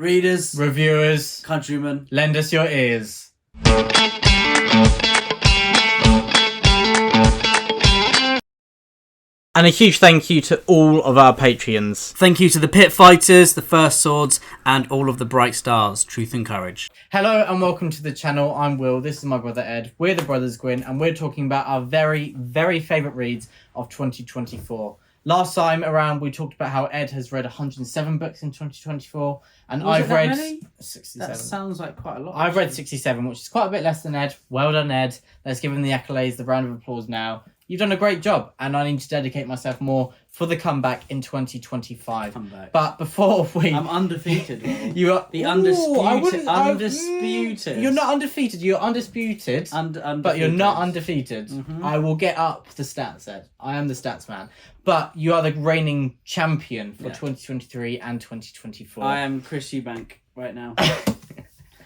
Readers, reviewers, countrymen, lend us your ears. And a huge thank you to all of our Patreons. Thank you to the Pit Fighters, the First Swords, and all of the Bright Stars, Truth and Courage. Hello and welcome to the channel. I'm Will, this is my brother Ed. We're the Brothers Gwyn and we're talking about our very, very favourite reads of 2024. Last time around we talked about how Ed has read 107 books in 2024 and I've read 67. That sounds like quite a lot. I've read 67, which is quite a bit less than Ed. Well done, Ed. Let's give him the accolades, the round of applause now. You've done a great job, and I need to dedicate myself more for the comeback in 2025. Comeback. But before I'm undefeated. You are the undisputed. You're not undefeated. You're undisputed. But you're not undefeated. Mm-hmm. I will get up the stats, Ed. I am the stats man. But you are the reigning champion for 2023 and 2024. I am Chris Eubank right now.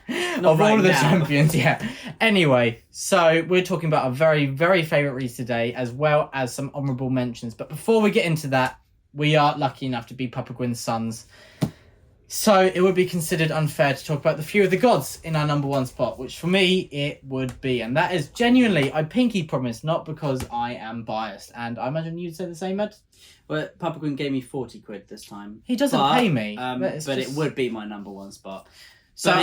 Of all of the champions, yeah. Anyway, so we're talking about our very, very favourite reads today, as well as some honourable mentions. But before we get into that, we are lucky enough to be Papa Gwyn's sons. So it would be considered unfair to talk about the Few of the Gods in our number one spot, which for me, it would be. And that is genuinely, I pinky promise, not because I am biased. And I imagine you'd say the same, Ed? Well, Papa Gwyn gave me 40 quid this time. He doesn't pay me. But it would be my number one spot. So,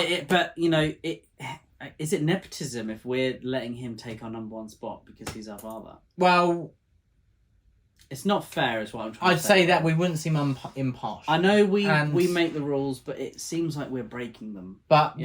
is it nepotism if we're letting him take our number one spot because he's our father? Well, it's not fair, is what I'm trying to say. I'd say that we wouldn't seem impartial. I know we make the rules, but it seems like we're breaking them. But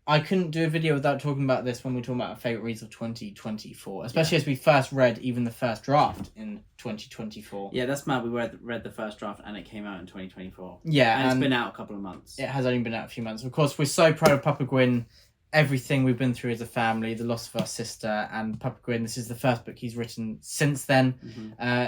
I couldn't do a video without talking about this when we're talking about our favourite reads of 2024, especially as we first read even the first draft in 2024. Yeah, that's mad. We read the first draft and it came out in 2024. Yeah, and it's been out a couple of months. It has only been out a few months. Of course, we're so proud of Papa Gwyn, everything we've been through as a family, the loss of our sister, and Papa Gwyn, this is the first book he's written since then. Mm-hmm.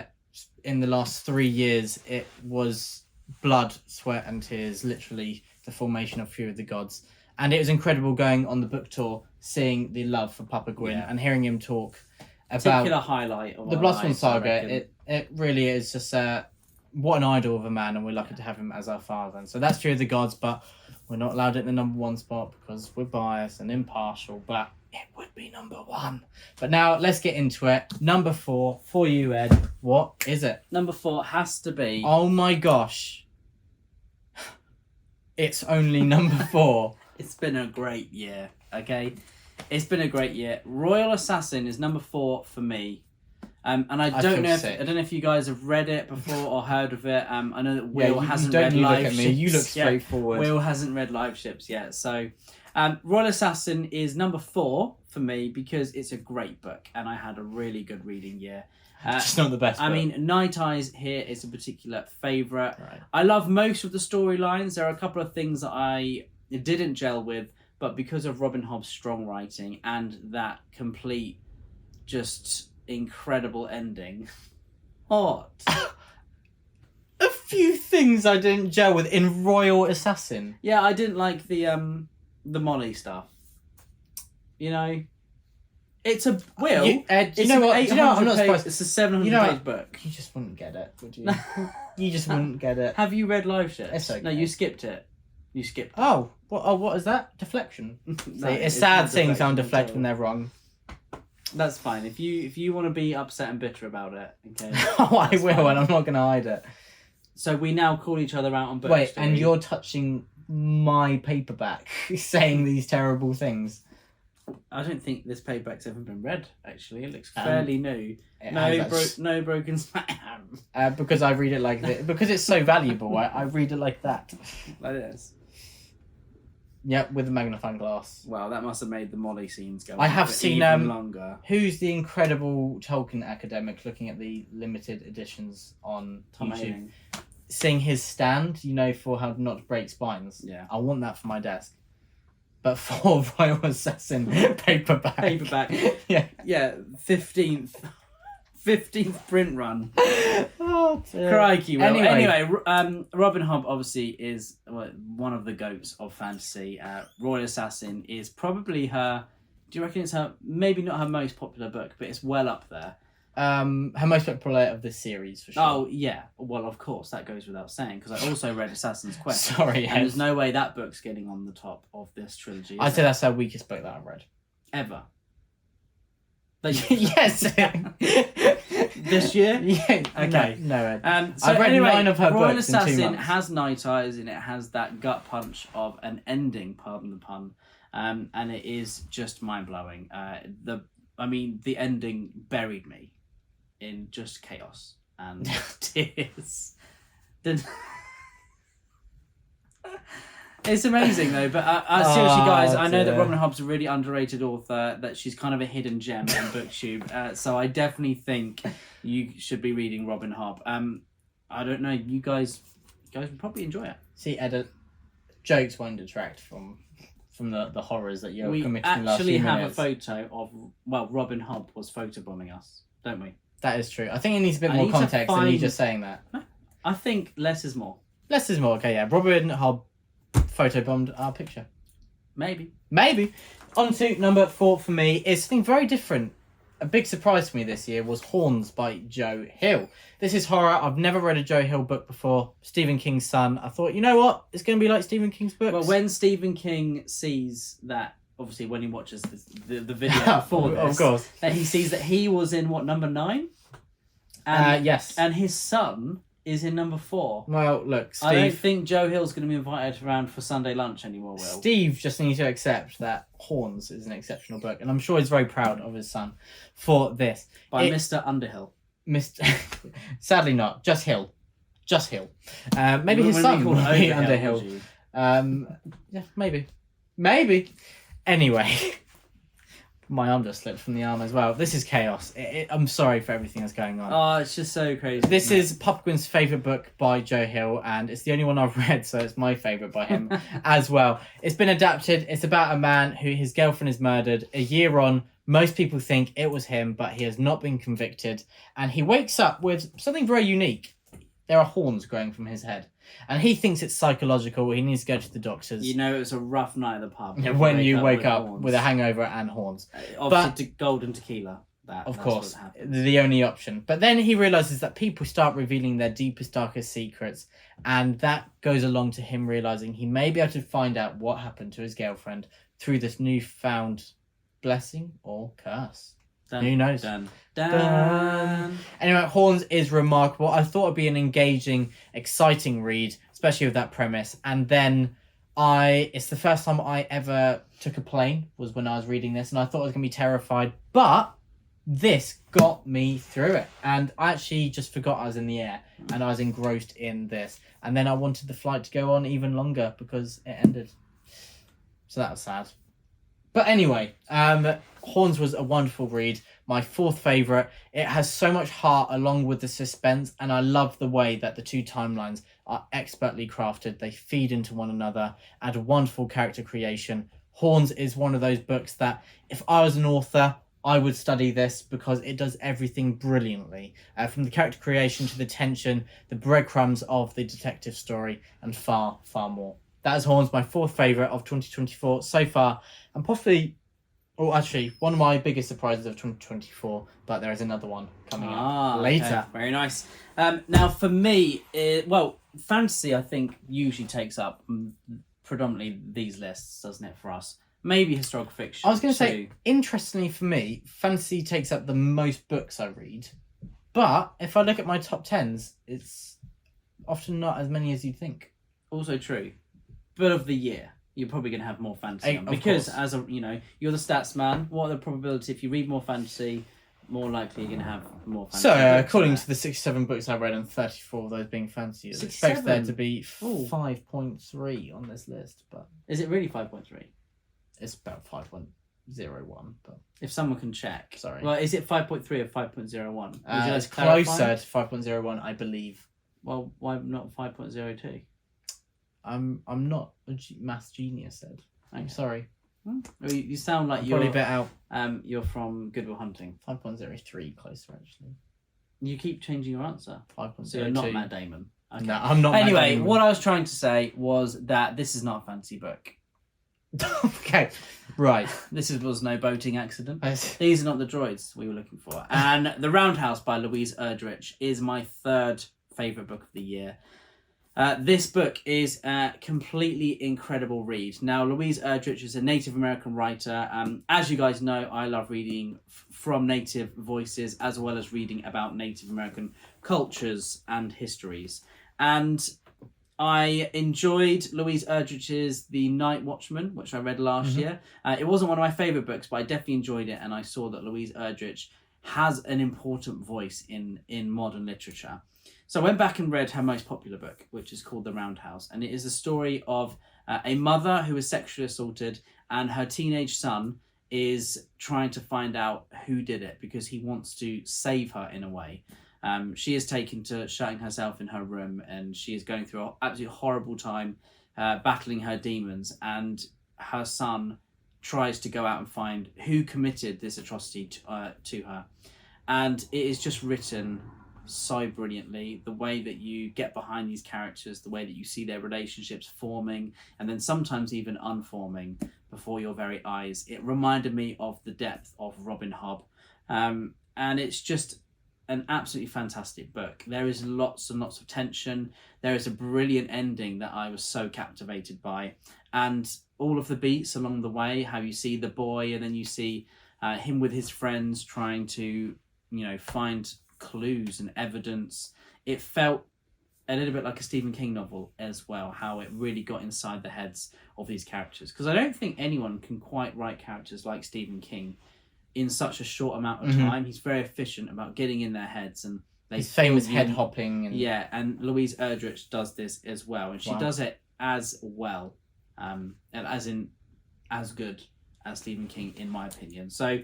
In the last 3 years, it was blood, sweat and tears, literally the formation of Few of the Gods. And it was incredible going on the book tour, seeing the love for Papa Gwyn and hearing him talk about particular highlight of the Bloodsworn Saga. It really is just what an idol of a man, and we're lucky to have him as our father. And so that's Few of the Gods, but we're not allowed it in the number one spot because we're biased and impartial, but it would be number one. But now let's get into it. Number 4 for you, Ed. What is it? Number 4 has to be... Oh my gosh. It's only number 4. It's been a great year, okay? It's been a great year. Royal Assassin is number 4 for me. And I don't know if you guys have read it before or heard of it. I know that Will hasn't read Live Ships. You look straightforward. Will hasn't read Live Ships yet. So Royal Assassin is number 4 for me because it's a great book and I had a really good reading year. It's not the best book. I mean, Night Eyes here is a particular favourite. Right. I love most of the storylines. There are a couple of things that I didn't gel with, but because of Robin Hobb's strong writing and that complete, just incredible ending. What? A few things I didn't gel with in Royal Assassin. Yeah, I didn't like the Molly stuff. You know, it's a Will. You know what? I'm not surprised. It's a 700-page book. You just wouldn't get it, would you? You just wouldn't get it. Have you read Live Ships? It's okay. No, you skipped it. You skipped it. Oh, what is that? Deflection. No, it's sad seeing someone deflect when they're wrong. That's fine. If you want to be upset and bitter about it, okay. Oh, I will, fine. And I'm not going to hide it. So we now call each other out on books. Wait, and you're touching my paperback, saying these terrible things. I don't think this paperback's ever been read. Actually, it looks fairly new. No broken spam. Because I read it like this. Because it's so valuable, I read it like that. Like this. Yep, with a magnifying glass. Wow, that must have made the Molly scenes go. I have seen even longer. Who's the incredible Tolkien academic looking at the limited editions on Tom YouTube? Hayling. Seeing his stand, for how not to break spines. Yeah, I want that for my desk. But for Royal Assassin paperback. yeah, 15th print run. Oh dear. Crikey. Well, anyway, Robin Hobb obviously is one of the goats of fantasy. Royal Assassin is probably her. Do you reckon it's her? Maybe not her most popular book, but it's well up there. her most popular of this series for sure. Oh yeah, well of course that goes without saying because I also read Assassin's Quest. Sorry, and there's no way that book's getting on the top of this trilogy. I'd say that's her weakest book that I've read ever. Yes. This year? Yeah. Okay. No. So I've read anyway, 9 of her Royal books in 2 Assassin months. has night eyes and it has that gut punch of an ending, pardon the pun, and it is just mind blowing. The ending buried me in just chaos and tears. It's amazing though, but seriously, guys, I know that Robin Hobb's a really underrated author. That she's kind of a hidden gem on BookTube. So I definitely think you should be reading Robin Hobb. I don't know, you guys would probably enjoy it. See, Ed, jokes won't detract from the horrors that you're committing. We last actually few have minutes. a photo of Robin Hobb was photobombing us, don't we? That is true. I think it needs a bit I more need to context than you find- just saying that. I think less is more. Less is more. Okay, yeah. Robin Hobb photobombed our picture. Maybe. On to number 4 for me is something very different. A big surprise for me this year was Horns by Joe Hill. This is horror. I've never read a Joe Hill book before. Stephen King's son. I thought, you know what? It's going to be like Stephen King's books. Well, when Stephen King sees that, obviously when he watches the video before this, of course, that he sees that he was in number 9? Yes. And his son is in number 4. Well, look, Steve. I don't think Joe Hill's going to be invited around for Sunday lunch anymore, Will. Steve just needs to accept that Horns is an exceptional book, and I'm sure he's very proud of his son for this. By Mr. Underhill. Sadly not. Just Hill. Maybe his son will be Underhill. Yeah, maybe. Anyway. My arm just slipped from the arm as well. This is chaos. I'm sorry for everything that's going on. Oh, it's just so crazy. This is Popquin's favourite book by Joe Hill, and it's the only one I've read, so it's my favourite by him as well. It's been adapted. It's about a man who his girlfriend is murdered. A year on, most people think it was him, but he has not been convicted. And he wakes up with something very unique. There are horns growing from his head. And he thinks it's psychological. He needs to go to the doctors. You know it was a rough night at the pub. When you wake up with a hangover and horns. Obviously, golden tequila. Of course, the only option. But then he realises that people start revealing their deepest, darkest secrets. And that goes along to him realising he may be able to find out what happened to his girlfriend through this newfound blessing or curse. Who knows? Dun. Anyway, Horns is remarkable. I thought it'd be an engaging, exciting read, especially with that premise. And then it's the first time I ever took a plane was when I was reading this, and I thought I was going to be terrified. But this got me through it. And I actually just forgot I was in the air, and I was engrossed in this. And then I wanted the flight to go on even longer because it ended. So that was sad. But anyway, Horns was a wonderful read. My 4th favourite. It has so much heart along with the suspense, and I love the way that the 2 timelines are expertly crafted. They feed into one another, add wonderful character creation. Horns is one of those books that if I was an author, I would study this because it does everything brilliantly. From the character creation to the tension, the breadcrumbs of the detective story, and far, far more. That is Horns, my 4th favourite of 2024 so far, and possibly, actually, one of my biggest surprises of 2024, but there is another one coming up later. Okay. Very nice. Now, for me, fantasy, I think, usually takes up predominantly these lists, doesn't it, for us? Maybe historical fiction. I was going to say, interestingly for me, fantasy takes up the most books I read, but if I look at my top 10s, it's often not as many as you'd think. Also true. But of the year, you're probably going to have more fantasy on. Because, you're the stats man. What are the probability if you read more fantasy, more likely you're going to have more fantasy? So, according to the 67 books I read and 34 of those being fantasy, I expect there to be 5.3 on this list. But is it really 5.3? It's about 5.01. But if someone can check. Sorry. Well, is it 5.3 or 5.01? It's closer to 5.01, I believe. Well, why not 5.02? I'm not a maths genius, Ed. I'm sorry. Well, you sound like you're probably a bit out. You're from Good Will Hunting. 5.03 closer, actually. You keep changing your answer. 5.02. So you're not Matt Damon. Okay. No, I'm not. Anyway, Matt Damon. what I was trying to say was that this is not a fantasy book. Okay. Right. This was no boating accident. I- These are not the droids we were looking for. And The Roundhouse by Louise Erdrich is my third favourite book of the year. This book is a completely incredible read. Now, Louise Erdrich is a Native American writer. As you guys know, I love reading from Native voices as well as reading about Native American cultures and histories. And I enjoyed Louise Erdrich's The Night Watchman, which I read last year. It wasn't one of my favourite books, but I definitely enjoyed it, and I saw that Louise Erdrich has an important voice in modern literature. So I went back and read her most popular book, which is called The Roundhouse, and it is a story of a mother who is sexually assaulted, and her teenage son is trying to find out who did it because he wants to save her in a way. She is taken to shutting herself in her room, and she is going through an absolutely horrible time battling her demons, and her son tries to go out and find who committed this atrocity to her. And it is just written so brilliantly, the way that you get behind these characters, the way that you see their relationships forming and then sometimes even unforming before your very eyes. It reminded me of the depth of Robin Hobb, and it's just an absolutely fantastic book. There is lots and lots of tension. There is a brilliant ending that I was so captivated by, and all of the beats along the way, how you see the boy and then you see him with his friends trying to find clues and evidence. It felt a little bit like a Stephen King novel as well, how it really got inside the heads of these characters, because I don't think anyone can quite write characters like Stephen King in such a short amount of time. He's very efficient about getting in their heads, and he's famous head hopping and and Louise Erdrich does this as well, and she does it as well, and as good as Stephen King, in my opinion. So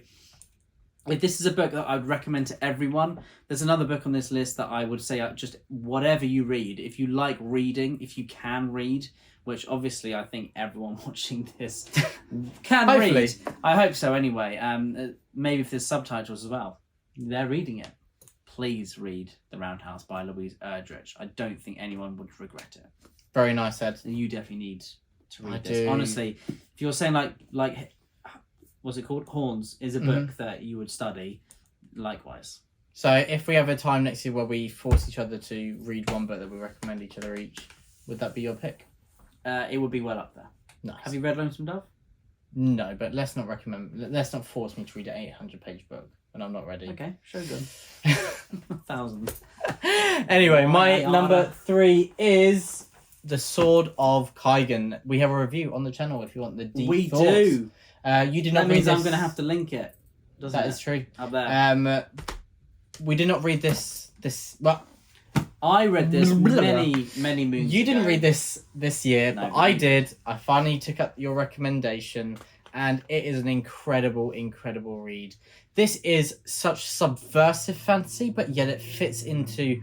this is a book that I would recommend to everyone. There's another book on this list that I would say just whatever you read, if you like reading, if you can read, which obviously I think everyone watching this can read. I hope so anyway. Maybe if there's subtitles as well, they're reading it. Please read The Roundhouse by Louise Erdrich. I don't think anyone would regret it. Very nice, Ed. You definitely need to read this. Honestly, if you're saying like what's it called? Horns is a book that you would study, likewise. So if we have a time next year where we force each other to read one book that we recommend each other each, would that be your pick? It would be well up there. Nice. Have you read Lonesome Dove? No, but let's not force me to read an 800-page book when I'm not ready. Okay, Shogun. 1,000. Anyway, my number 3 is The Sword of Kaigan. We have a review on the channel if you want the deep We thoughts. do. You did not that read means this. I'm going to have to link it. That is true. Up there. We did not read this. Well, I read this many moons you didn't ago. read this year, No, but but I you- did. I finally took up your recommendation, and it is an incredible, incredible read. This is such subversive fantasy, but yet it fits into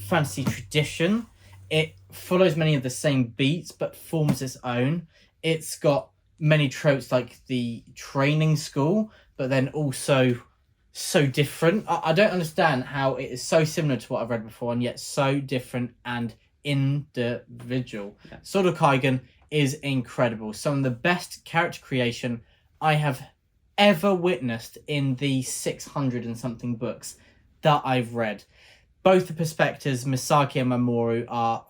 fantasy tradition. It follows many of the same beats, but forms its own. It's got many tropes like the training school, but then also so different. I don't understand how it is so similar to what I've read before and yet so different and individual. Yeah. Sword of Kaigan is incredible. Some of the best character creation I have ever witnessed in the 600 and something books that I've read. Both the perspectives, Misaki and Mamoru,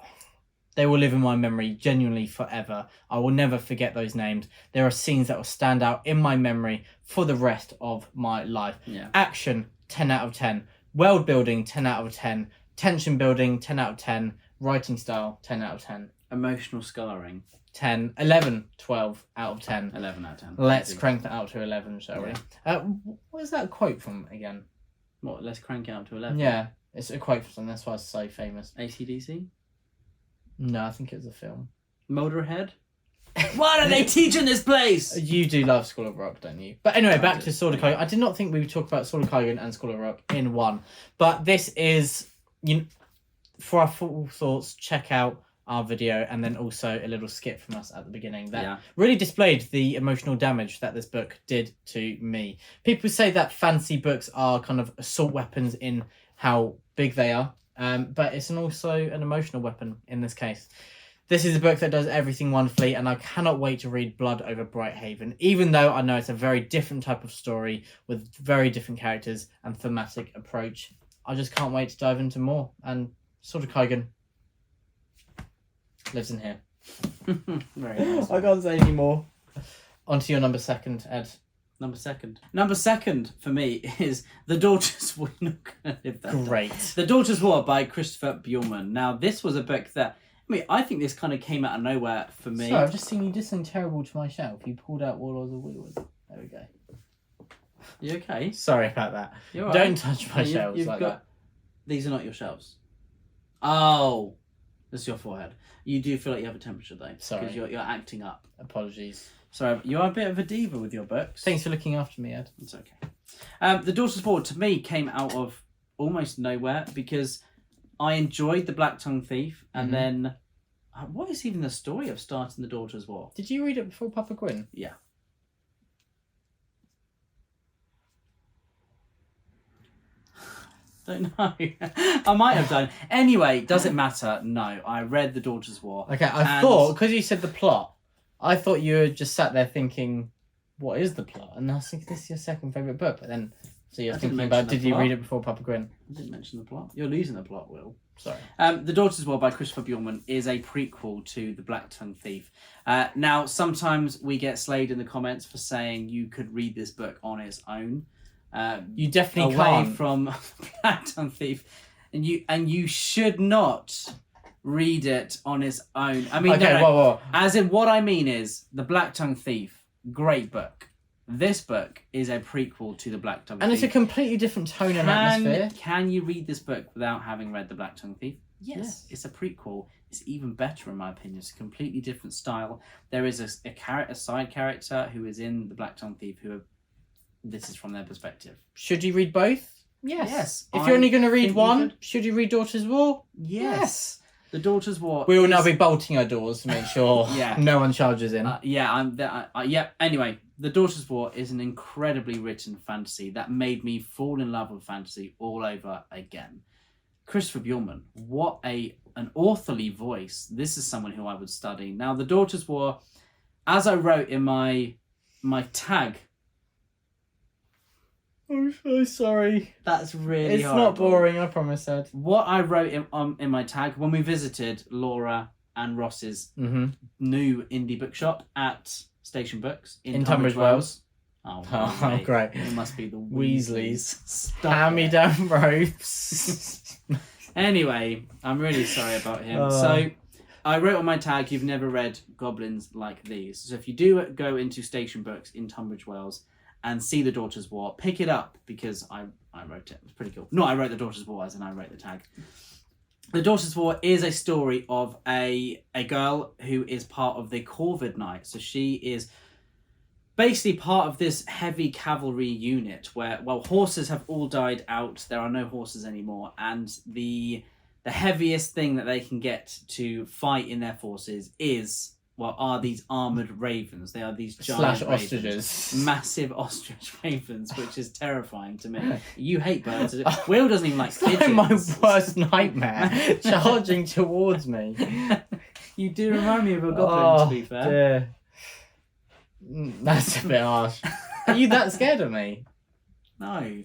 they will live in my memory genuinely forever. I will never forget those names. There are scenes that will stand out in my memory for the rest of my life. Yeah. Action, 10 out of 10. World building, 10 out of 10. Tension building, 10 out of 10. Writing style, 10 out of 10. Emotional scarring. 10, 11, 12 out of 10. 11 out of 10. Let's crank that out to 11, shall we? What is that quote from again? What, let's crank it up to 11? Yeah, it's a quote from something. That's why it's so famous. AC/DC? No, I think it was a film. Motorhead? What are they teaching this place? You do love School of Rock, don't you? But anyway, back do. to Sword of Kaigan. I did not think we would talk about Sword of Kaigan and School of Rock in one. But this is, for our full thoughts, check out our video and then also a little skit from us at the beginning that really displayed the emotional damage that this book did to me. People say that fantasy books are kind of assault weapons in how big they are. But it's also an emotional weapon in this case. This is a book that does everything wonderfully, and I cannot wait to read Blood over Brighthaven, even though I know it's a very different type of story with very different characters and thematic approach. I just can't wait to dive into more. And Sword of Kaigen lives in here. Very nice. I can't say any more. On to your number second, Ed. Number second for me is The Daughter's War. Not gonna live that Great. down. The Daughter's War by Christopher Bjornman. Now, this was a book that, I think this kind of came out of nowhere for me. So I've just seen you did something terrible to my shelf. You pulled out Warlords of Weirwood. There we go. You okay? Sorry about that. You're all Don't right. touch my shelves like that. These are not your shelves. Oh, that's your forehead. You do feel like you have a temperature though. Sorry. Because you're acting up. Apologies. Sorry, you are a bit of a diva with your books. Thanks for looking after me, Ed. It's okay. The Daughter's War to me came out of almost nowhere because I enjoyed The Black Tongue Thief, and then what is even the story of starting The Daughter's War? Did you read it before Papa Gwyn? Yeah. Don't know. I might have done. Anyway, doesn't matter. No, I read The Daughter's War. Okay, I thought, because you said the plot, I thought you had just sat there thinking, what is the plot? And I was thinking, this is your second favourite book. But then, so you're thinking about, did you read it before Papa Gwyn? I didn't mention the plot. You're losing the plot, Will. Sorry. The Daughter's War by Christopher Bjornman is a prequel to The Black Tongue Thief. Now, sometimes we get slayed in the comments for saying you could read this book on its own. You definitely away can't. From Black Tongue Thief, and you should not read it on its own. I mean, okay, no. Whoa. As in, what I mean is The Black Tongue Thief, great book. This book is a prequel to The Black Tongue Thief. And it's a completely different tone and atmosphere. Can you read this book without having read The Black Tongue Thief? Yes. It's a prequel. It's even better in my opinion. It's a completely different style. There is a side character who is in The Black Tongue Thief this is from their perspective. Should you read both? Yes. If you're only going to read think one, should you read Daughter's War? Yes. The Daughter's War. We will now be bolting our doors to make sure Yeah. no one charges in. Anyway, The Daughter's War is an incredibly written fantasy that made me fall in love with fantasy all over again. Christopher Bjornman, what an authorly voice. This is someone who I would study. Now, The Daughter's War, as I wrote in my tag. I'm so sorry. That's really It's horrible. not boring, I promise, Ed. What I wrote in my tag when we visited Laura and Ross's new indie bookshop at Station Books in Tunbridge Wells. Oh, mate. Great. It must be the Weasleys. Stop Hand me it. down ropes. Anyway, I'm really sorry about him. Oh. So, I wrote on my tag, you've never read Goblins Like These. So if you do go into Station Books in Tunbridge Wells and see The Daughter's War, pick it up because I wrote it. It was pretty cool. No, I wrote The Daughter's War as in I wrote the tag. The Daughter's War is a story of a girl who is part of the Corvid Knight. So she is basically part of this heavy cavalry unit where, well, horses have all died out. There are no horses anymore. And the heaviest thing that they can get to fight in their forces are these armoured ravens. They are these giant ostriches. Massive ostrich ravens, which is terrifying to me. You hate birds. Will doesn't even like It's pigeons. like my worst nightmare, charging towards me. You do remind me of a goblin, to be fair. Dear. That's a bit harsh. Are you that scared of me? No.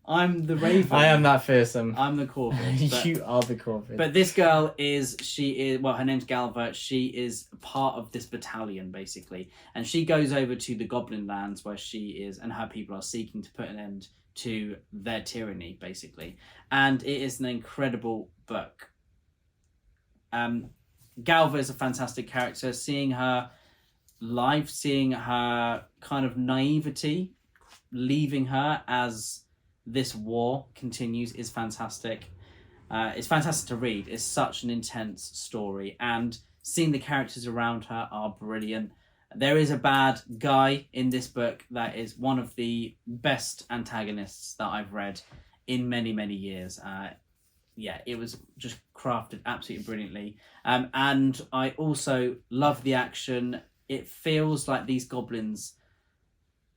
I'm the raven. I am that fearsome. I'm the corvid. But, You are the Corvid. but this girl her name's Galva. She is part of this battalion, basically. And she goes over to the Goblin Lands where she is, and her people are seeking to put an end to their tyranny, basically. And it is an incredible book. Galva is a fantastic character. Seeing her life, seeing her kind of naivety, leaving her as this war continues is fantastic. It's fantastic to read. It's such an intense story, and seeing the characters around her are brilliant. There is a bad guy in this book that is one of the best antagonists that I've read in many, many years. It was just crafted absolutely brilliantly. And I also love the action. It feels like these goblins,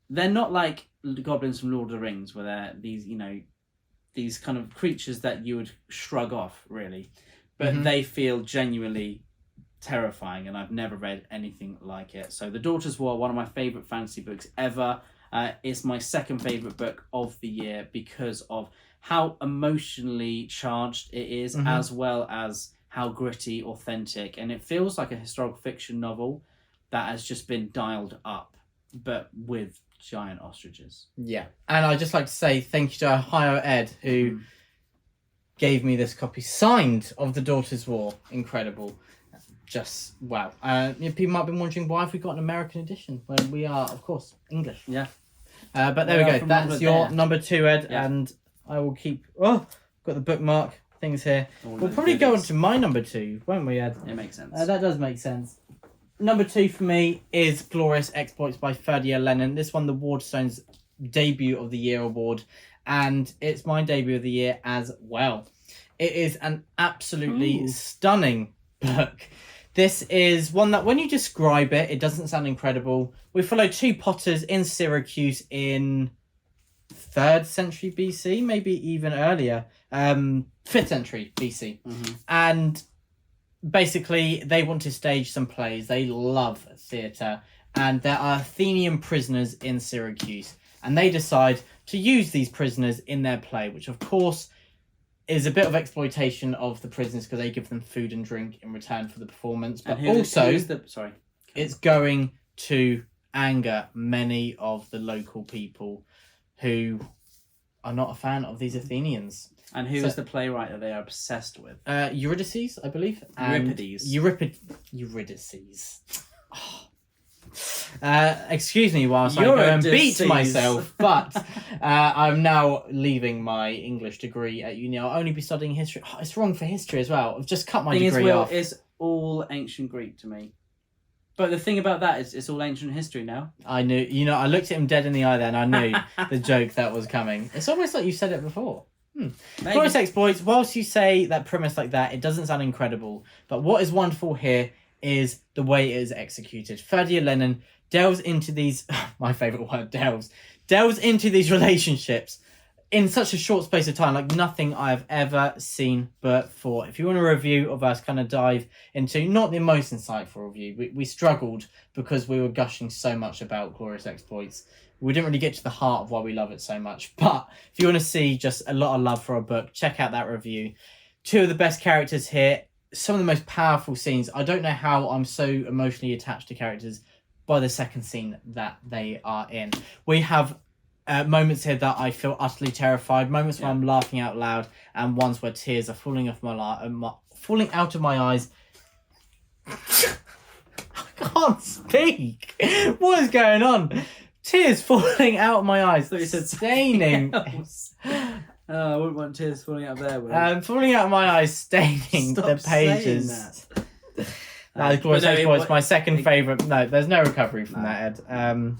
they're not like the goblins from Lord of the Rings, where they're these kind of creatures that you would shrug off, really. But they feel genuinely terrifying, and I've never read anything like it. So The Daughter's War, one of my favourite fantasy books ever. It's my second favourite book of the year because of how emotionally charged it is, as well as how gritty, authentic, and it feels like a historical fiction novel that has just been dialed up, but with giant ostriches. Yeah. And I'd just like to say thank you to Ohio Ed, who gave me this copy signed of The Daughter's War. Incredible. Just, wow. People might be wondering, why have we got an American edition when we are, of course, English? Yeah. But there we go. That's your number 2, Ed. Yeah. And I will keep... Oh, got the bookmark things here. We'll probably go on to my number 2, won't we, Ed? It makes sense. That does make sense. Number 2 for me is Glorious Exploits by Ferdinand Lennon. This won the Waterstones Debut of the Year award, and it's my debut of the year as well. It is an absolutely stunning book. This is one that when you describe it, it doesn't sound incredible. We follow 2 potters in Syracuse in 3rd century BC, maybe even earlier, 5th century BC. And basically, they want to stage some plays. They love theatre. And there are Athenian prisoners in Syracuse. And they decide to use these prisoners in their play, which, of course, is a bit of exploitation of the prisoners because they give them food and drink in return for the performance. But it's going to anger many of the local people who are not a fan of these Athenians. And who is the playwright that they are obsessed with? Eurydice, I believe. Eurydice. Excuse me whilst I go and beat myself, but I'm now leaving my English degree at uni. I'll only be studying history. Oh, it's wrong for history as well. I've just cut my degree off. It's all ancient Greek to me. But the thing about that is it's all ancient history now. I knew, I looked at him dead in the eye then. I knew the joke that was coming. It's almost like you said it before. Glorious Exploits, whilst you say that premise like that, it doesn't sound incredible. But what is wonderful here is the way it is executed. Ferdinand Lennon delves into these, my favourite word, delves into these relationships in such a short space of time, like nothing I've ever seen before. If you want a review of us kind of dive into, not the most insightful review, we struggled because we were gushing so much about Glorious Exploits. We didn't really get to the heart of why we love it so much. But if you want to see just a lot of love for a book, check out that review. 2 of the best characters here, some of the most powerful scenes. I don't know how I'm so emotionally attached to characters by the second scene that they are in. We have moments here that I feel utterly terrified, moments where I'm laughing out loud, and ones where tears are falling out of my eyes. I can't speak. What is going on? Tears falling out of my eyes. I thought you said staining. I wouldn't want tears falling out of there. Falling out of my eyes, staining the pages. Glorious Exploits, my second favourite. No, there's no recovery from that, Ed.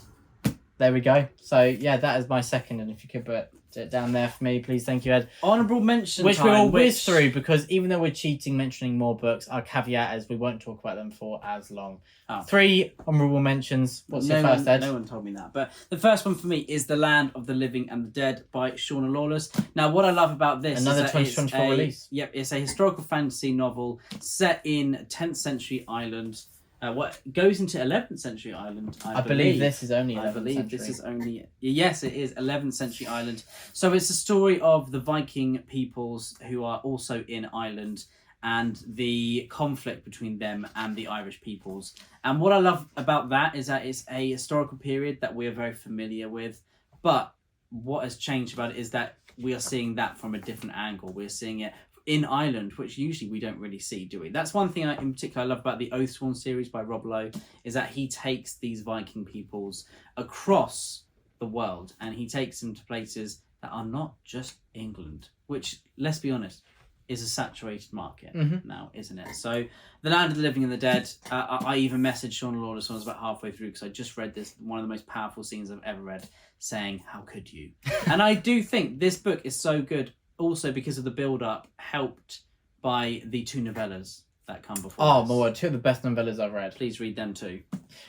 There we go. So, yeah, that is my second. And if you could put it down there for me, please. Thank you, Ed. Honourable mention which we'll whiz through, because even though we're cheating mentioning more books, our caveat is we won't talk about them for as long. 3 honourable mentions. What's your first, Ed? No one told me that. But the first one for me is The Land of the Living and the Dead by Shauna Lawless. Now, what I love about this is that 2024 release. Yep, it's a historical fantasy novel set in 10th century Ireland. What goes into 11th century Ireland? I believe this is only 11th I believe century. This is only... Yes, it is 11th century Ireland. So it's a story of the Viking peoples who are also in Ireland and the conflict between them and the Irish peoples. And what I love about that is that it's a historical period that we're very familiar with. But what has changed about it is that we are seeing that from a different angle. We're seeing it in Ireland, which usually we don't really see, do we? That's one thing in particular I love about the Oathsworn series by Rob Lowe, is that he takes these Viking peoples across the world and he takes them to places that are not just England, which, let's be honest, is a saturated market now, isn't it? So The Land of the Living and the Dead, I even messaged Shauna Lawless when I was about halfway through because I just read this, one of the most powerful scenes I've ever read, saying, how could you? And I do think this book is so good also because of the build-up, helped by the 2 novellas that come before. Oh, my word, 2 of the best novellas I've read. Please read them too.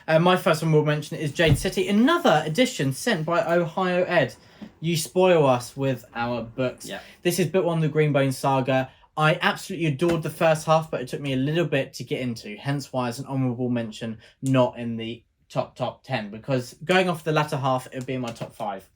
My first one we'll mention is Jade City, another edition sent by Ohio Ed. You spoil us with our books. Yeah. This is book 1 of the Greenbone Saga. I absolutely adored the first half, but it took me a little bit to get into. Hence why it's an honourable mention, not in the top 10. Because going off the latter half, it would be in my top 5.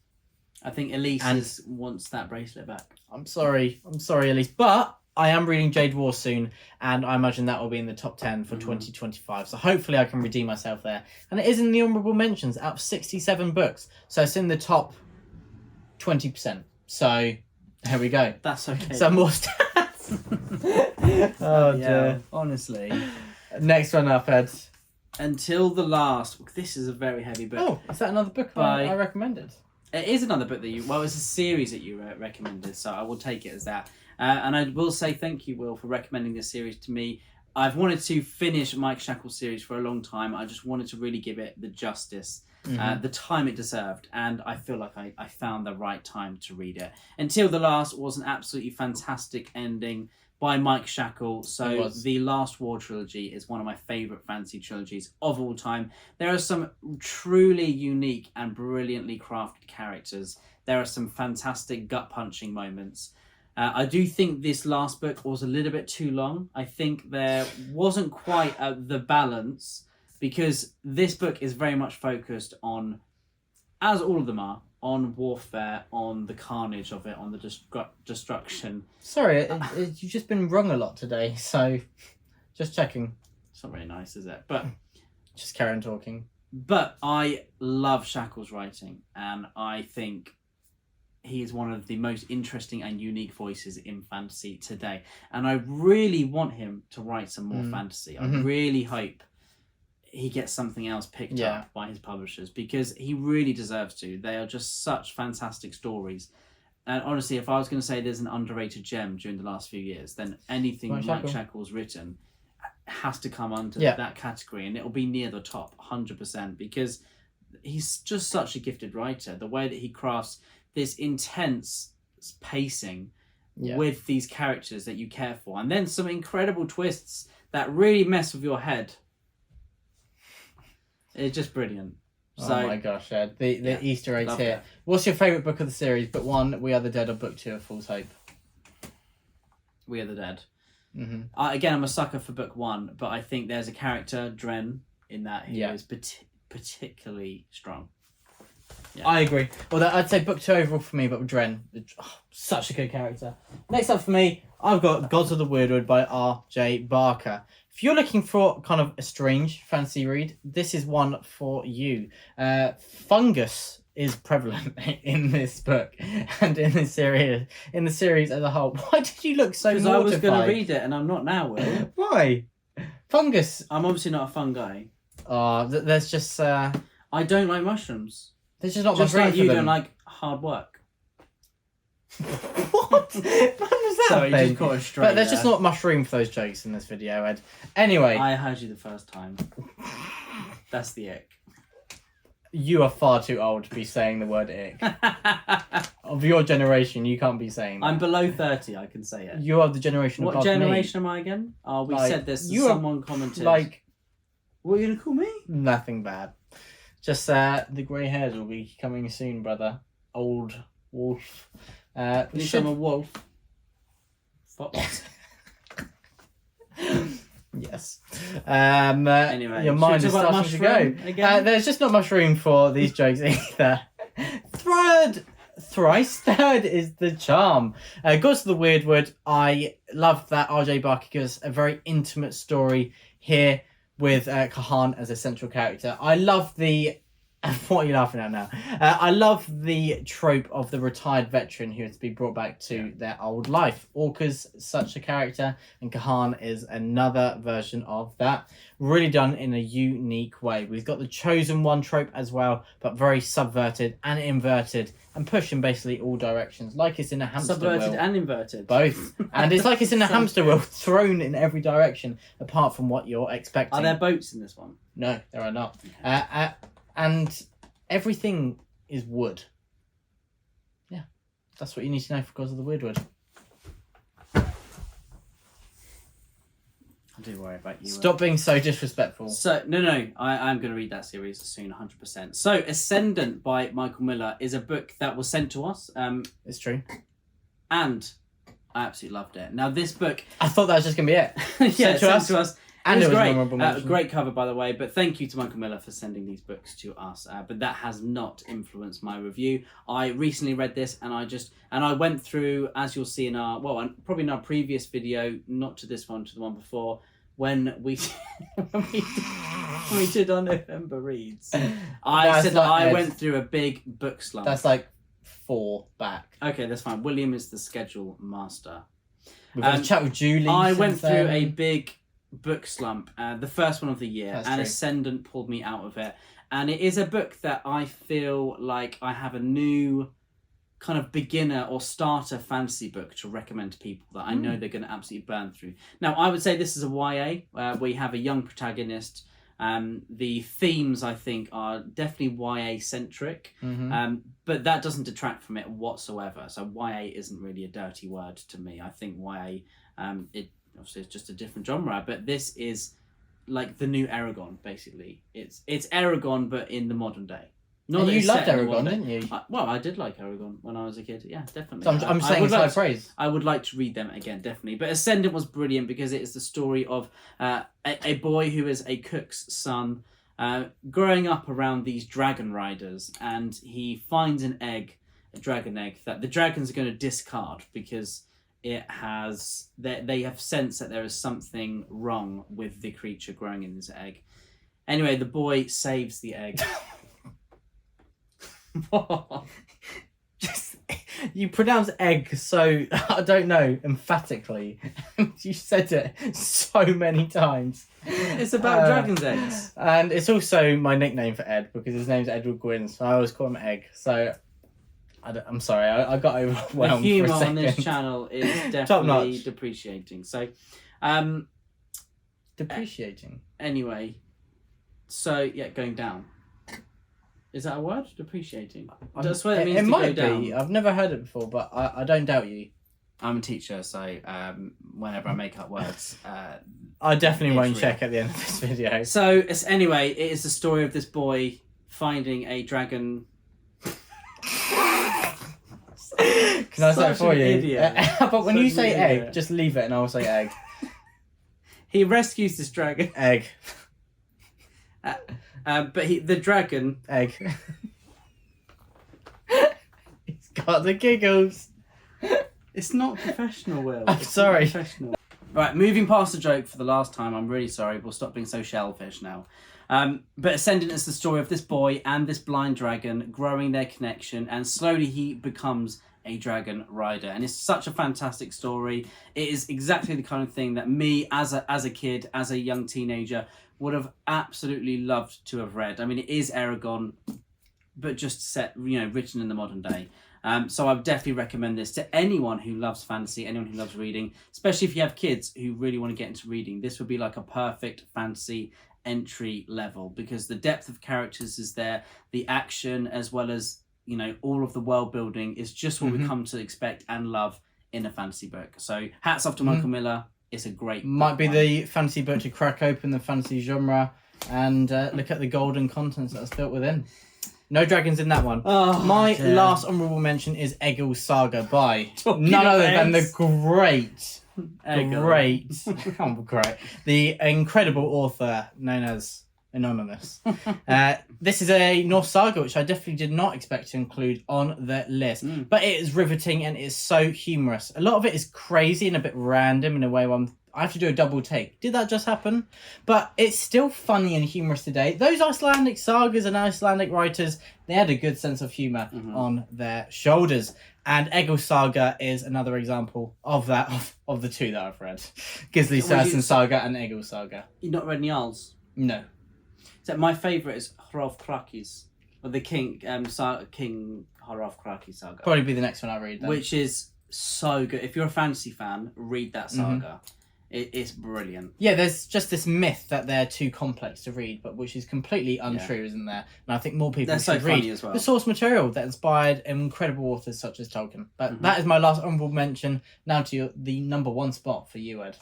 I think Elise wants that bracelet back. I'm sorry, Elise, but I am reading Jade War soon, and I imagine that will be in the top 10 for 2025. So hopefully I can redeem myself there. And it is in the honourable mentions out of 67 books, so it's in the top 20%. So there we go. That's okay. Some more stats. Oh dear. Honestly. Next one up, Ed. Until the Last. This is a very heavy book. Oh, is that another book I recommended? It is another book that it's a series that you recommended, so I will take it as that. And I will say thank you, Will, for recommending this series to me. I've wanted to finish Mike Shackle's series for a long time. I just wanted to really give it the justice, the time it deserved, and I feel like I found the right time to read it. Until the Last was an absolutely fantastic ending by Mike Shackle. So the Last War trilogy is one of my favourite fantasy trilogies of all time. There are some truly unique and brilliantly crafted characters. There are some fantastic gut-punching moments. I do think this last book was a little bit too long. I think there wasn't quite the balance, because this book is very much focused on, as all of them are, on warfare, on the carnage of it, on the destruction. Sorry, you've just been wrong a lot today, so just checking. It's not very nice, is it? But just carry on talking. But I love Shackle's writing, and I think he is one of the most interesting and unique voices in fantasy today. And I really want him to write some more fantasy. I really hope he gets something else picked up by his publishers, because he really deserves to. They are just such fantastic stories. And honestly, if I was going to say there's an underrated gem during the last few years, then anything Mike Shackle's written has to come under that category, and it'll be near the top 100%, because he's just such a gifted writer. The way that he crafts this intense pacing with these characters that you care for, and then some incredible twists that really mess with your head. It's just brilliant. So, oh my gosh, Ed. The Easter eggs here. It. What's your favourite book of the series? Book 1, We Are the Dead, or Book 2, A Fool's Hope? We Are the Dead. Again, I'm a sucker for Book 1, but I think there's a character, Dren, in that who is particularly strong. Yeah. I agree. Well, I'd say Book 2 overall for me, but with Dren, such a good character. Next up for me, I've got Gods of the Weirdwood by R.J. Barker. If you're looking for kind of a strange fantasy read, this is one for you. Fungus is prevalent in this book and in this series, in the series as a whole. Why did you look so mortified? Because I was going to read it and I'm not now, Will. Why? Fungus. I'm obviously not a fun guy. There's just... I don't like mushrooms. There's just not just much room like for you them. don't like hard work. What? When was that? Sorry, you just caught it straight. But there's just not much room for those jokes in this video, Ed. Anyway. I heard you the first time. That's the ick. You are far too old to be saying the word ick. Of your generation, you can't be saying that. I'm below 30, I can say it. You are the generation above me. What generation am I again? Oh, we said this. Someone commented. Like, what are you going to call me? Nothing bad. Just the grey hairs will be coming soon, brother. Old wolf. At least I'm a wolf. Fox. Yes. Anyway, your mind is starting to go. There's just not much room for these jokes either. Third is the charm. Goes to the Weirdwood. I love that R.J. Barker gives a very intimate story here with Kahan as a central character. I love the... What are you laughing at now? I love the trope of the retired veteran who has to be brought back to their old life. Orca's such a character, and Kahan is another version of that. Really done in a unique way. We've got the chosen one trope as well, but very subverted and inverted, and pushed in basically all directions, like it's in a hamster wheel. Subverted and inverted. Both. And it's like it's in a hamster wheel, thrown in every direction, apart from what you're expecting. Are there boats in this one? No, there are not. And everything is wood. Yeah, that's what you need to know for Gods of the Weirdwood. I do worry about you. Stop being so disrespectful. So no, I'm going to read that series soon, 100%. So Ascendant by Michael Miller is a book that was sent to us. It's true. And I absolutely loved it. Now this book, I thought that was just gonna be it. yeah, sent to us. And it was an great. honourable mention. Great cover, by the way. But thank you to Michael Miller for sending these books to us. But that has not influenced my review. I recently read this, and I went through, as you'll see in probably in our previous video, not to this one, to the one before, when we we did our November reads. I said that I went through a big book slump. That's like 4 back. Okay, that's fine. William is the schedule master. We've got a chat with Julie. I went through a big book slump, the first one of the year, That's and true. Ascendant pulled me out of it. And it is a book that I feel like I have a new kind of beginner or starter fantasy book to recommend to people that I know they're going to absolutely burn through. Now, I would say this is a YA, where you have a young protagonist. The themes, I think, are definitely YA-centric, but that doesn't detract from it whatsoever. So YA isn't really a dirty word to me. I think YA, it obviously it's just a different genre, but this is like the new Aragon, basically. It's Aragon, but in the modern day. Not and you loved Aragon, didn't you? I did like Aragon when I was a kid. Yeah, definitely. So I'm saying it's high praise. I would like to read them again, definitely. But Ascendant was brilliant because it is the story of a boy who is a cook's son, growing up around these dragon riders, and he finds a dragon egg, that the dragons are going to discard because they have sensed that there is something wrong with the creature growing in this egg. Anyway, the boy saves the egg. Just you pronounce egg so I don't know emphatically. You said it so many times. It's about dragons' eggs, and it's also my nickname for Ed because his name's Edward Gwynn, so I always call him Egg. So I'm sorry, I got overwhelmed. The humour for a second. on this channel is definitely depreciating. So, depreciating. Anyway, so yeah, going down. Is that a word? Depreciating. I swear that means it to might go down. be. I've never heard it before, but I don't doubt you. I'm a teacher, so whenever I make up words, I definitely won't real. check at the end of this video. So anyway, it is the story of this boy finding a dragon. Can I say it for you? Idiot. But when Such you say an egg, idiot. just leave it and I'll say egg. He rescues this dragon. Egg. But the dragon... Egg. He's got the giggles. It's not professional, Will. I'm sorry. Not professional. Right, moving past the joke for the last time. I'm really sorry. We'll stop being so shellfish now. But Ascendant is the story of this boy and this blind dragon growing their connection, and slowly he becomes a dragon rider. And it's such a fantastic story. It is exactly the kind of thing that me, as a kid, as a young teenager, would have absolutely loved to have read. I mean, it is Aragon, but just set, written in the modern day. So I would definitely recommend this to anyone who loves fantasy, anyone who loves reading, especially if you have kids who really want to get into reading. This would be like a perfect fantasy entry level because the depth of characters is there, the action as well as all of the world building is just what we come to expect and love in a fantasy book. So hats off to Michael Miller. It's a great might be the fantasy book to crack open the fantasy genre and look at the golden contents that's built within. No dragons in that one. Oh, my damn. last honourable mention is Egil's Saga by Talking none of other than eggs. the great, Egil. the incredible author known as Anonymous. This is a Norse saga, which I definitely did not expect to include on the list. But it is riveting and it is so humorous. A lot of it is crazy and a bit random in a way where I have to do a double take. Did that just happen? But it's still funny and humorous today. Those Icelandic sagas and Icelandic writers, they had a good sense of humour on their shoulders. And Egil Saga is another example of that, of the two that I've read. Gisli Sörsen Saga and Egil Saga. You've not read Njáls? No. So my favourite is Hrolf Kraki's, or the King Hrolf Kraki saga. Probably be the next one I read then. Which is so good. If you're a fantasy fan, read that saga. It's brilliant. Yeah, there's just this myth that they're too complex to read, but which is completely untrue, isn't there? And I think more people should read as well. the source material that inspired incredible authors such as Tolkien. But that is my last honourable mention. Now to the number one spot for you, Ed.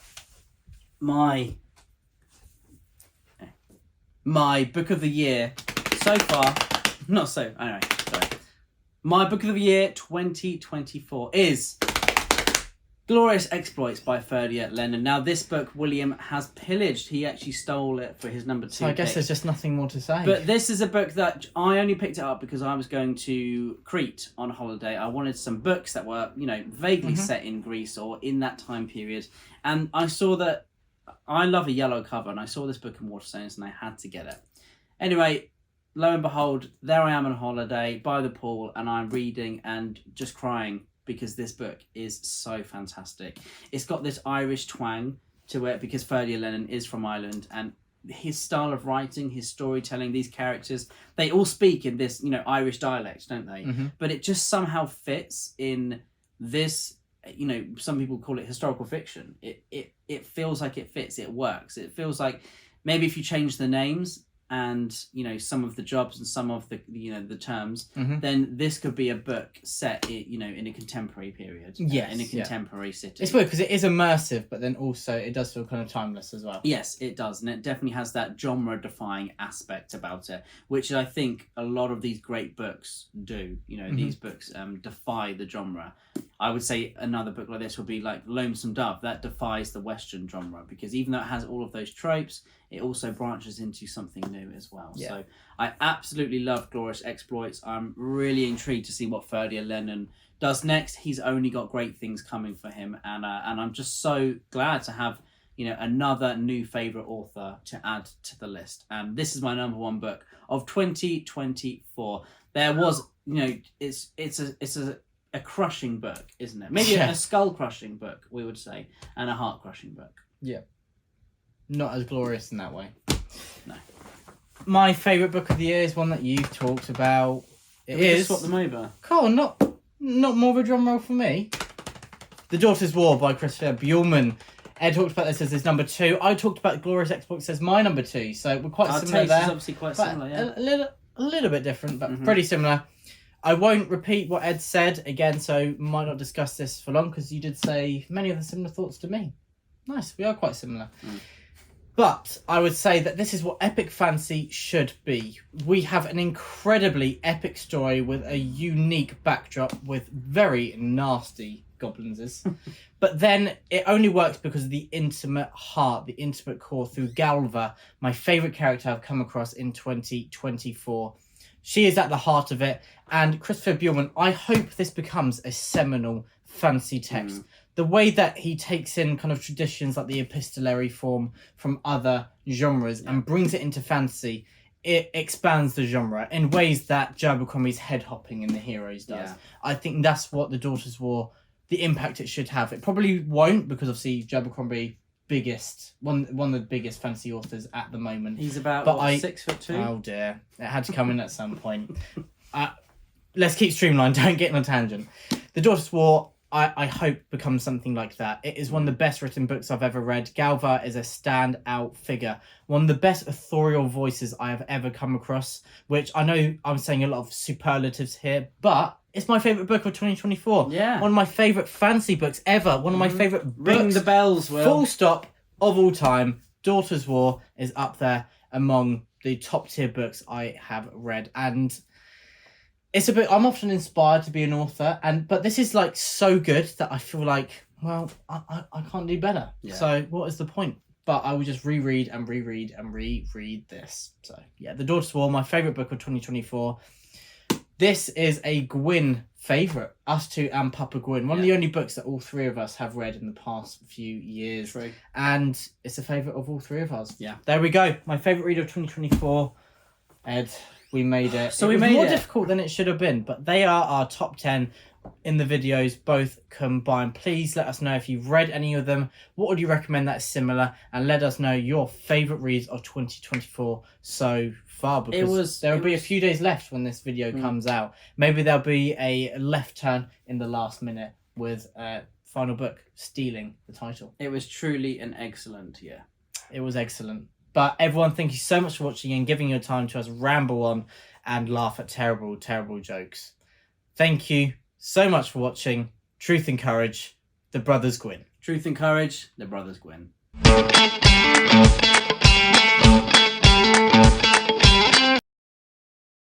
My book of the year so far, not so, anyway, sorry. My book of the year 2024 is Glorious Exploits by Ferdier Lennon. Now, this book William has pillaged. He actually stole it for his number 2 So I guess pick. there's just nothing more to say. But this is a book that I only picked it up because I was going to Crete on holiday. I wanted some books that were, vaguely set in Greece or in that time period. And I saw that I love a yellow cover, and I saw this book in Waterstones, and I had to get it. Anyway, lo and behold, there I am on holiday by the pool, and I'm reading and just crying because this book is so fantastic. It's got this Irish twang to it because Ferdier Lennon is from Ireland, and his style of writing, his storytelling, these characters, they all speak in this, Irish dialect, don't they? Mm-hmm. But it just somehow fits in this, some people call it historical fiction. It feels like it fits, it works. It feels like maybe if you change the names and some of the jobs and some of the the terms, then this could be a book set in a contemporary period, yes, in a contemporary city. It's weird because it is immersive, but then also it does feel kind of timeless as well. Yes, it does, and it definitely has that genre-defying aspect about it, which I think a lot of these great books do. These books defy the genre. I would say another book like this would be like Lonesome Dove. That defies the Western genre because even though it has all of those tropes, it also branches into something new as well. Yeah. So I absolutely love Glorious Exploits. I'm really intrigued to see what Ferdier Lennon does next. He's only got great things coming for him, and I'm just so glad to have another new favourite author to add to the list. And this is my number 1 book of 2024. There was it's a crushing book, isn't it? Maybe a skull crushing book, we would say, and a heart crushing book. Yeah. Not as glorious in that way. No. My favourite book of the year is one that you've talked about. It we is. Just swap them over. Cool, not more of a drum roll for me. The Daughter's War by Christopher Bjornman. Ed talked about this as his number 2. I talked about Glorious Exploits as my number 2, so we're quite similar taste there. is obviously quite similar, yeah. A little bit different, but pretty similar. I won't repeat what Ed said again, so might not discuss this for long because you did say many of the similar thoughts to me. Nice, we are quite similar. But I would say that this is what epic fantasy should be. We have an incredibly epic story with a unique backdrop with very nasty goblins. But then it only works because of the intimate heart, the intimate core through Galva, my favourite character I've come across in 2024. She is at the heart of it. And Christopher Bjornman, I hope this becomes a seminal fantasy text. The way that he takes in kind of traditions like the epistolary form from other genres and brings it into fantasy, it expands the genre in ways that Joe Abercrombie's head hopping in The Heroes does. I think that's what The Daughter's War, the impact it should have. It probably won't because obviously Joe Abercrombie, one of the biggest fantasy authors at the moment. He's about 6'2". Oh dear, it had to come in at some point. Let's keep streamlined. Don't get on a tangent. The Daughter's War, I hope, becomes something like that. It is one of the best written books I've ever read. Galva is a standout figure. One of the best authorial voices I have ever come across, which I know I'm saying a lot of superlatives here, but it's my favourite book of 2024. Yeah. One of my favourite fantasy books ever. One of my favourite books. Ring the bells, Will. Full stop of all time. Daughter's War is up there among the top tier books I have read. And it's a bit, I'm often inspired to be an author, but this is like so good that I feel like, well, I can't do better. Yeah. So what is the point? But I will just reread this. So yeah, The Daughter's War, my favourite book of 2024. This is a Gwyn favourite, us two and Papa Gwyn. One of the only books that all three of us have read in the past few years. True. And it's a favourite of all three of us. Yeah. There we go. My favourite read of 2024. Ed, we made it. So it we was made more it. difficult than it should have been, but they are our top 10 in the videos, both combined. Please let us know if you've read any of them. What would you recommend that's similar? And let us know your favourite reads of 2024 so far, because there will be a few days left when this video comes out. Maybe there'll be a left turn in the last minute with final book stealing the title. It was truly an excellent year. It was excellent. But everyone, thank you so much for watching and giving your time to us ramble on and laugh at terrible, terrible jokes. Thank you so much for watching. Truth and Courage, The Brothers Gwyn. Truth and Courage, The Brothers Gwyn.